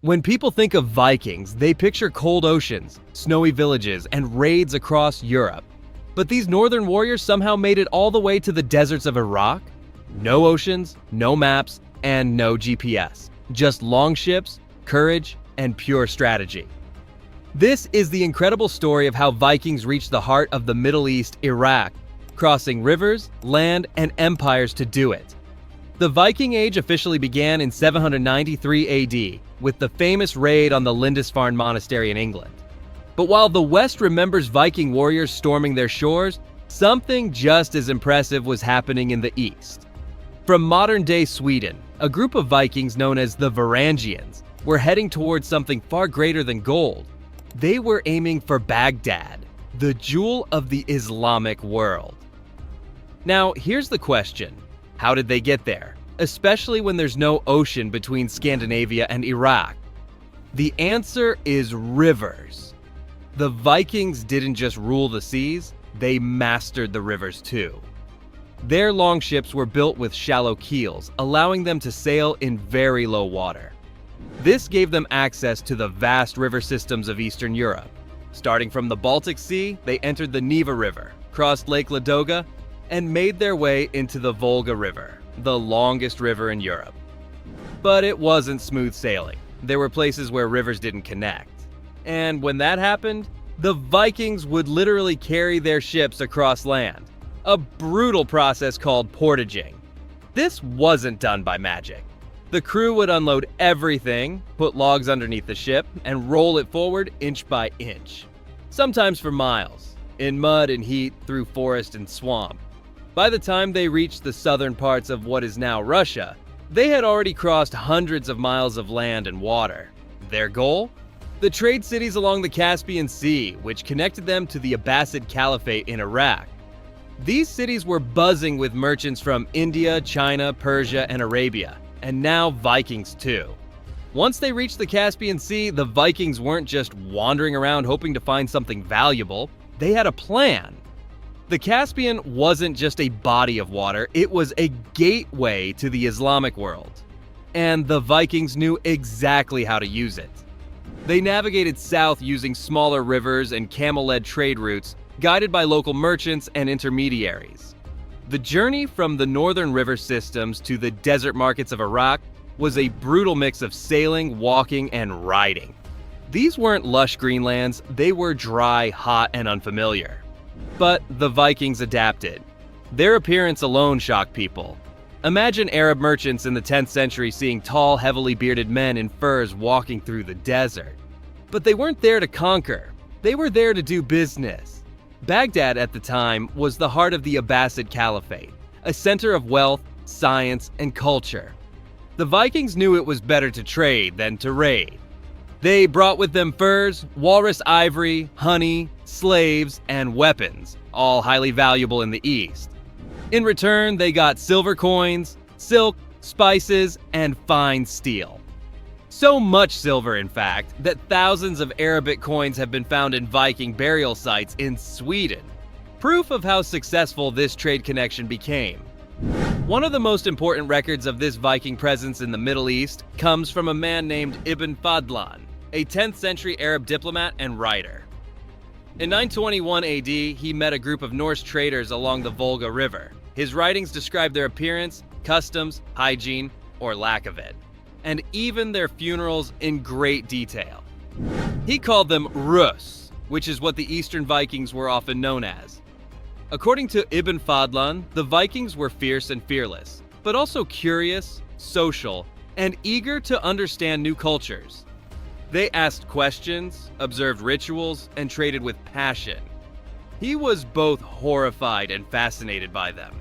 When people think of Vikings, they picture cold oceans, snowy villages, and raids across Europe. But these northern warriors somehow made it all the way to the deserts of Iraq? No oceans, no maps, and no GPS. Just long ships, courage, and pure strategy. This is the incredible story of how Vikings reached the heart of the Middle East, Iraq, crossing rivers, land, and empires to do it. The Viking Age officially began in 793 AD with the famous raid on the Lindisfarne Monastery in England. But while the West remembers Viking warriors storming their shores, something just as impressive was happening in the East. From modern-day Sweden, a group of Vikings known as the Varangians were heading towards something far greater than gold. They were aiming for Baghdad, the jewel of the Islamic world. Now, here's the question. How did they get there? Especially when there's no ocean between Scandinavia and Iraq. The answer is rivers. The Vikings didn't just rule the seas, they mastered the rivers too. Their longships were built with shallow keels, allowing them to sail in very low water. This gave them access to the vast river systems of Eastern Europe. Starting from the Baltic Sea, they entered the Neva River, crossed Lake Ladoga, and made their way into the Volga River, the longest river in Europe. But it wasn't smooth sailing. There were places where rivers didn't connect. And when that happened, the Vikings would literally carry their ships across land, a brutal process called portaging. This wasn't done by magic. The crew would unload everything, put logs underneath the ship, and roll it forward inch by inch, sometimes for miles, in mud and heat through forest and swamp. By the time they reached the southern parts of what is now Russia, they had already crossed hundreds of miles of land and water. Their goal? The trade cities along the Caspian Sea, which connected them to the Abbasid Caliphate in Iraq. These cities were buzzing with merchants from India, China, Persia, and Arabia, and now Vikings too. Once they reached the Caspian Sea, the Vikings weren't just wandering around hoping to find something valuable. They had a plan. The Caspian wasn't just a body of water, it was a gateway to the Islamic world. And the Vikings knew exactly how to use it. They navigated south using smaller rivers and camel-led trade routes, guided by local merchants and intermediaries. The journey from the northern river systems to the desert markets of Iraq was a brutal mix of sailing, walking, and riding. These weren't lush greenlands, they were dry, hot, and unfamiliar. But the Vikings adapted. Their appearance alone shocked people. Imagine Arab merchants in the 10th century seeing tall, heavily bearded men in furs walking through the desert. But they weren't there to conquer. They were there to do business. Baghdad at the time was the heart of the Abbasid Caliphate, a center of wealth, science, and culture. The Vikings knew it was better to trade than to raid. They brought with them furs, walrus ivory, honey, slaves, and weapons, all highly valuable in the East. In return, they got silver coins, silk, spices, and fine steel. So much silver, in fact, that thousands of Arabic coins have been found in Viking burial sites in Sweden. Proof of how successful this trade connection became. One of the most important records of this Viking presence in the Middle East comes from a man named Ibn Fadlan, a 10th century Arab diplomat and writer. In 921 AD, he met a group of Norse traders along the Volga River. His writings describe their appearance, customs, hygiene, or lack of it, and even their funerals in great detail. He called them Rus, which is what the Eastern Vikings were often known as. According to Ibn Fadlan, the Vikings were fierce and fearless, but also curious, social, and eager to understand new cultures. They asked questions, observed rituals, and traded with passion. He was both horrified and fascinated by them.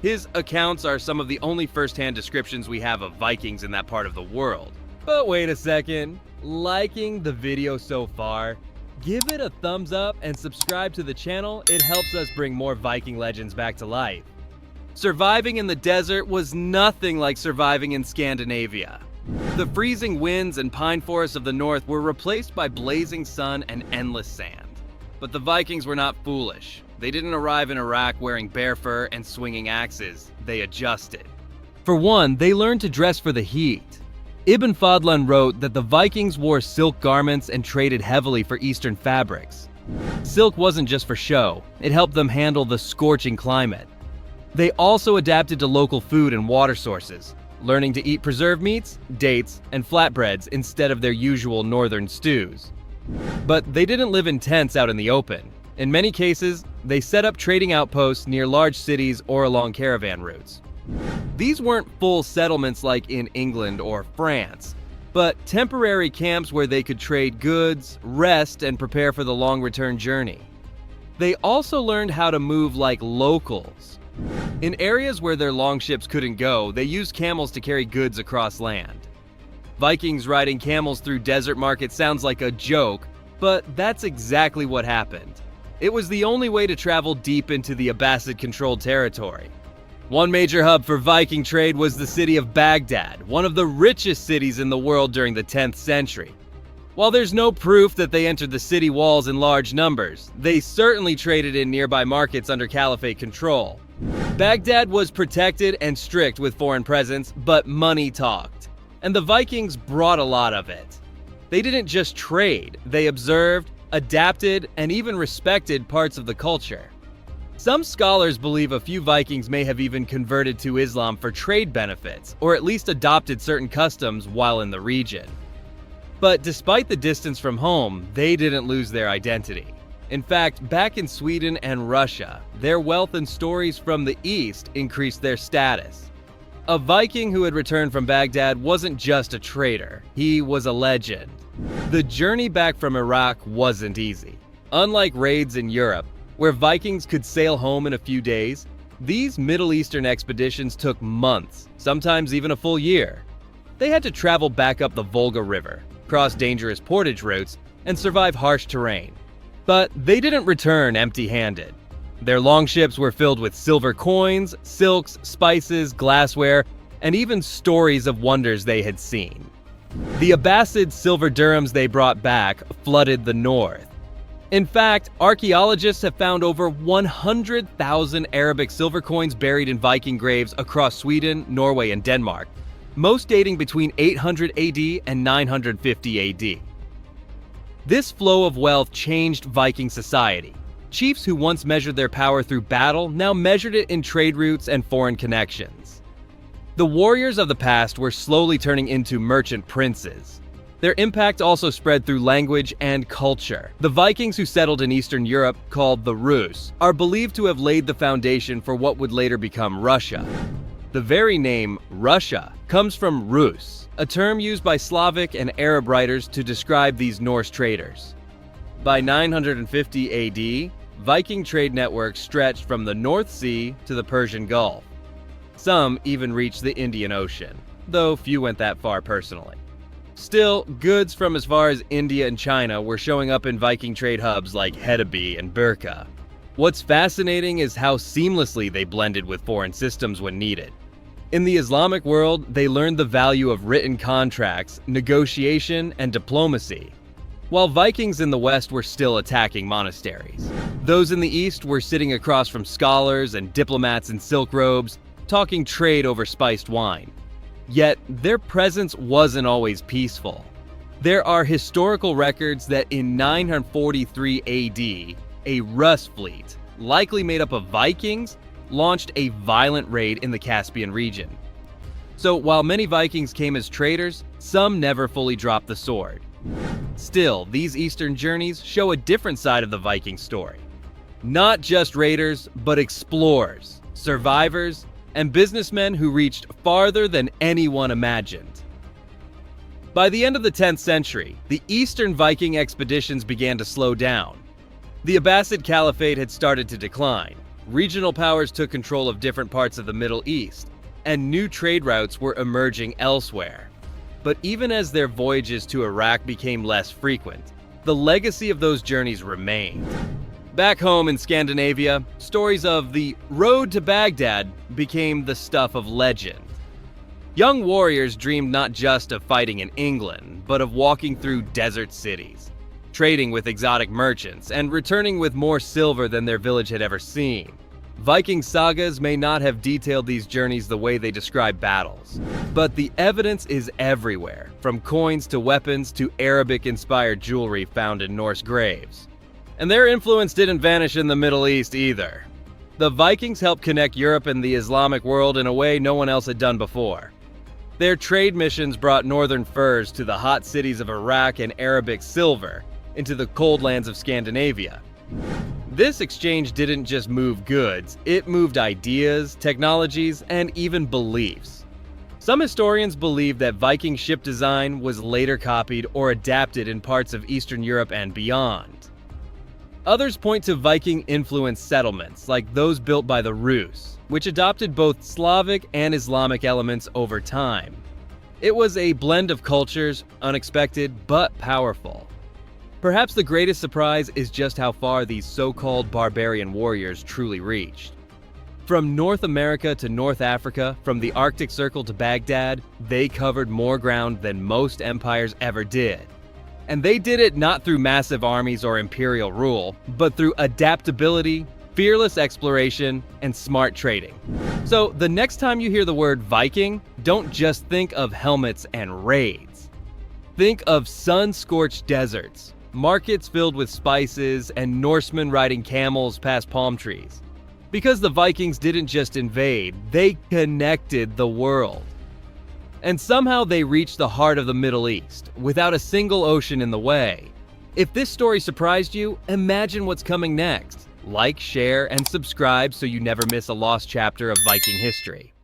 His accounts are some of the only first-hand descriptions we have of Vikings in that part of the world. But wait a second, liking the video so far? Give it a thumbs up and subscribe to the channel, it helps us bring more Viking legends back to life. Surviving in the desert was nothing like surviving in Scandinavia. The freezing winds and pine forests of the north were replaced by blazing sun and endless sand. But the Vikings were not foolish. They didn't arrive in Iraq wearing bear fur and swinging axes. They adjusted. For one, they learned to dress for the heat. Ibn Fadlan wrote that the Vikings wore silk garments and traded heavily for Eastern fabrics. Silk wasn't just for show, it helped them handle the scorching climate. They also adapted to local food and water sources, learning to eat preserved meats, dates, and flatbreads instead of their usual northern stews. But they didn't live in tents out in the open. In many cases, they set up trading outposts near large cities or along caravan routes. These weren't full settlements like in England or France, but temporary camps where they could trade goods, rest, and prepare for the long return journey. They also learned how to move like locals. In areas where their longships couldn't go, they used camels to carry goods across land. Vikings riding camels through desert markets sounds like a joke, but that's exactly what happened. It was the only way to travel deep into the Abbasid-controlled territory. One major hub for Viking trade was the city of Baghdad, one of the richest cities in the world during the 10th century. While there's no proof that they entered the city walls in large numbers, they certainly traded in nearby markets under caliphate control. Baghdad was protected and strict with foreign presence, but money talked. And the Vikings brought a lot of it. They didn't just trade, they observed, adapted, and even respected parts of the culture. Some scholars believe a few Vikings may have even converted to Islam for trade benefits, or at least adopted certain customs while in the region. But despite the distance from home, they didn't lose their identity. In fact, back in Sweden and Russia, their wealth and stories from the East increased their status. A Viking who had returned from Baghdad wasn't just a trader, he was a legend. The journey back from Iraq wasn't easy. Unlike raids in Europe, where Vikings could sail home in a few days, these Middle Eastern expeditions took months, sometimes even a full year. They had to travel back up the Volga River, cross dangerous portage routes, and survive harsh terrain. But they didn't return empty-handed. Their longships were filled with silver coins, silks, spices, glassware, and even stories of wonders they had seen. The Abbasid silver dirhams they brought back flooded the north. In fact, archaeologists have found over 100,000 Arabic silver coins buried in Viking graves across Sweden, Norway, and Denmark, most dating between 800 AD and 950 AD. This flow of wealth changed Viking society. Chiefs who once measured their power through battle now measured it in trade routes and foreign connections. The warriors of the past were slowly turning into merchant princes. Their impact also spread through language and culture. The Vikings who settled in Eastern Europe, called the Rus, are believed to have laid the foundation for what would later become Russia. The very name Russia comes from Rus, a term used by Slavic and Arab writers to describe these Norse traders. By 950 AD, Viking trade networks stretched from the North Sea to the Persian Gulf. Some even reached the Indian Ocean, though few went that far personally. Still, goods from as far as India and China were showing up in Viking trade hubs like Hedeby and Birka. What's fascinating is how seamlessly they blended with foreign systems when needed. In the Islamic world, they learned the value of written contracts, negotiation, and diplomacy, while Vikings in the West were still attacking monasteries. Those in the East were sitting across from scholars and diplomats in silk robes, talking trade over spiced wine. Yet, their presence wasn't always peaceful. There are historical records that in 943 AD, a Rus fleet, likely made up of Vikings, launched a violent raid in the Caspian region. So while many Vikings came as traders, some never fully dropped the sword. Still, these eastern journeys show a different side of the Viking story. Not just raiders, but explorers, survivors, and businessmen who reached farther than anyone imagined. By the end of the 10th century, the Eastern Viking expeditions began to slow down. The Abbasid Caliphate had started to decline, regional powers took control of different parts of the Middle East, and new trade routes were emerging elsewhere. But even as their voyages to Iraq became less frequent, the legacy of those journeys remained. Back home in Scandinavia, stories of the road to Baghdad became the stuff of legend. Young warriors dreamed not just of fighting in England, but of walking through desert cities, trading with exotic merchants, and returning with more silver than their village had ever seen. Viking sagas may not have detailed these journeys the way they describe battles, but the evidence is everywhere, from coins to weapons to Arabic-inspired jewelry found in Norse graves. And their influence didn't vanish in the Middle East either. The Vikings helped connect Europe and the Islamic world in a way no one else had done before. Their trade missions brought northern furs to the hot cities of Iraq and Arabic silver into the cold lands of Scandinavia. This exchange didn't just move goods, it moved ideas, technologies, and even beliefs. Some historians believe that Viking ship design was later copied or adapted in parts of Eastern Europe and beyond. Others point to Viking-influenced settlements, like those built by the Rus, which adopted both Slavic and Islamic elements over time. It was a blend of cultures, unexpected but powerful. Perhaps the greatest surprise is just how far these so-called barbarian warriors truly reached. From North America to North Africa, from the Arctic Circle to Baghdad, they covered more ground than most empires ever did. And they did it not through massive armies or imperial rule, but through adaptability, fearless exploration, and smart trading. So the next time you hear the word Viking, don't just think of helmets and raids. Think of sun-scorched deserts, markets filled with spices, and Norsemen riding camels past palm trees. Because the Vikings didn't just invade, they connected the world. And somehow they reached the heart of the Middle East, without a single ocean in the way. If this story surprised you, imagine what's coming next. Like, share, and subscribe so you never miss a lost chapter of Viking history.